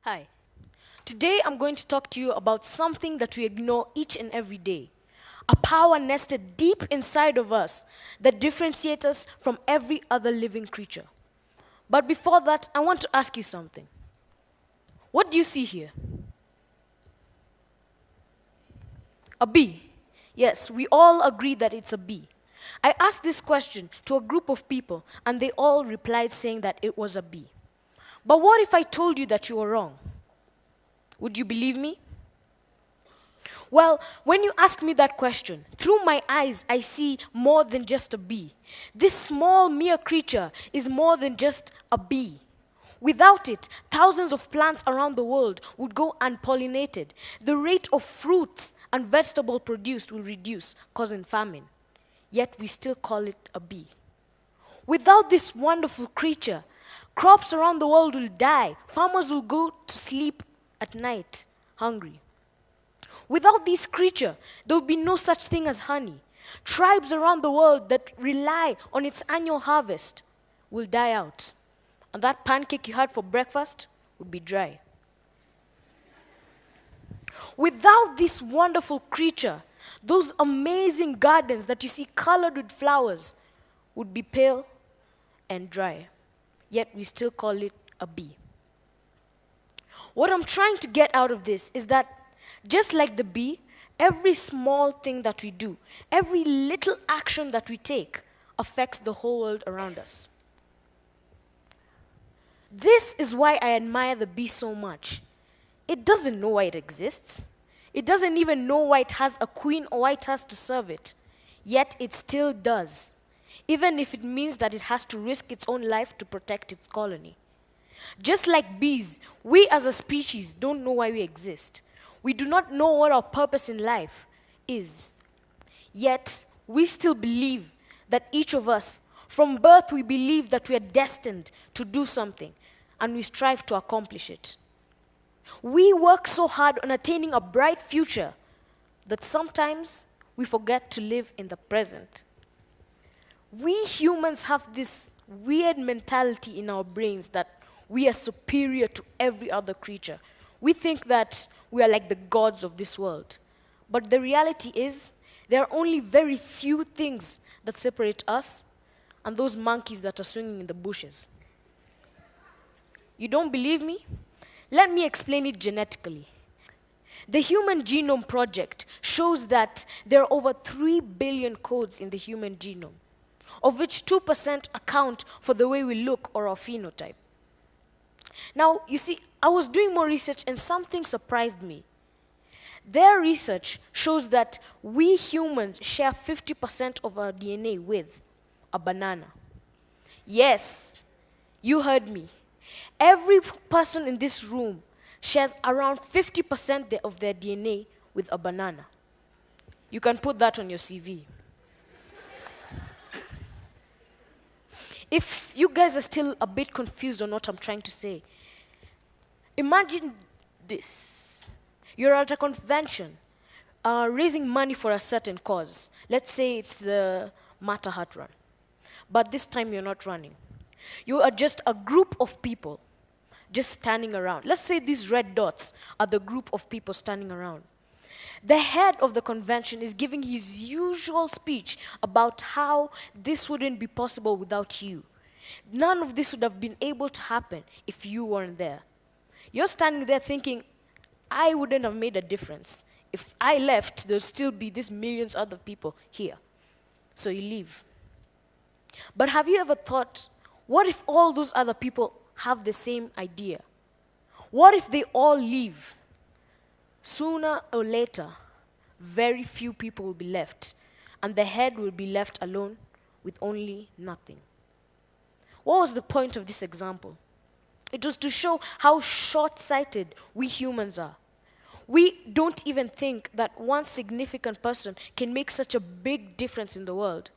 Hi. Today I'm going to talk to you about something that we ignore each and every day. A power nested deep inside of us that differentiates us from every other living creature. But before that, I want to ask you something. What do you see here? A bee. Yes, we all agree that it's a bee. I asked this question to a group of people, and they all replied saying that it was a bee. But what if I told you that you were wrong? Would you believe me? Well, when you ask me that question, through my eyes, I see more than just a bee. This small, mere creature is more than just a bee. Without it, thousands of plants around the world would go unpollinated. The rate of fruits and vegetable produced will reduce, causing famine. Yet we still call it a bee. Without this wonderful creature, crops around the world will die. Farmers will go to sleep at night, hungry. Without this creature, there would be no such thing as honey. Tribes around the world that rely on its annual harvest will die out. And that pancake you had for breakfast would be dry. Without this wonderful creature, those amazing gardens that you see colored with flowers would be pale and dry. Yet we still call it a bee. What I'm trying to get out of this is that just like the bee, every small thing that we do, every little action that we take affects the whole world around us. This is why I admire the bee so much. It doesn't know why it exists. It doesn't even know why it has a queen or why it has to serve it. Yet it still does, even if it means that it has to risk its own life to protect its colony. Just like bees, we as a species don't know why we exist. We do not know what our purpose in life is. Yet, we still believe that each of us, from birth, we believe that we are destined to do something, and we strive to accomplish it. We work so hard on attaining a bright future that sometimes we forget to live in the present. We humans have this weird mentality in our brains that we are superior to every other creature. We think that we are like the gods of this world. But the reality is, there are only very few things that separate us and those monkeys that are swinging in the bushes. You don't believe me? Let me explain it genetically. The Human Genome Project shows that there are over 3 billion codes in the human genome, of which 2% account for the way we look or our phenotype. Now, you see, I was doing more research and something surprised me. Their research shows that we humans share 50% of our DNA with a banana. Yes, you heard me. Every person in this room shares around 50% of their DNA with a banana. You can put that on your CV. If you guys are still a bit confused on what I'm trying to say, imagine this. You're at a convention, raising money for a certain cause. Let's say it's the Mata Hut Run. But this time you're not running. You are just a group of people just standing around. Let's say these red dots are the group of people standing around. The head of the convention is giving his usual speech about how this wouldn't be possible without you. None of this would have been able to happen if you weren't there. You're standing there thinking, I wouldn't have made a difference. If I left, there'd still be these millions other people here. So you leave. But have you ever thought, what if all those other people have the same idea? What if they all leave? Sooner or later, very few people will be left, and the head will be left alone with only nothing. What was the point of this example? It was to show how short-sighted we humans are. We don't even think that one significant person can make such a big difference in the world.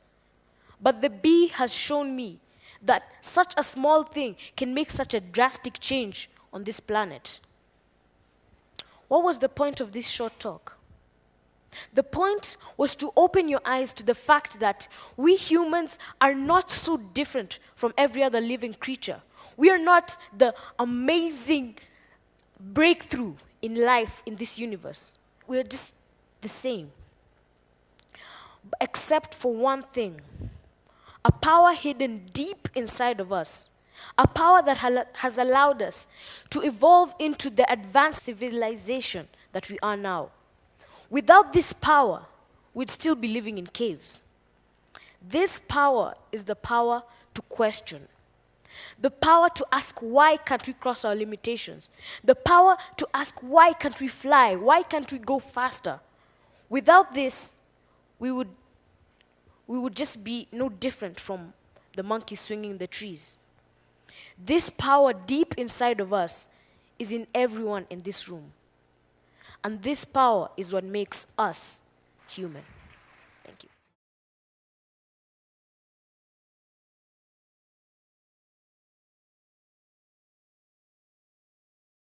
But the bee has shown me that such a small thing can make such a drastic change on this planet. What was the point of this short talk? The point was to open your eyes to the fact that we humans are not so different from every other living creature. We are not the amazing breakthrough in life in this universe. We're just the same. Except for one thing. A power hidden deep inside of us. A power that has allowed us to evolve into the advanced civilization that we are now. Without this power, we'd still be living in caves. This power is the power to question. The power to ask, why can't we cross our limitations? The power to ask, why can't we fly? Why can't we go faster? Without this, we would just be no different from the monkeys swinging the trees. This power deep inside of us is in everyone in this room. And this power is what makes us human. Thank you.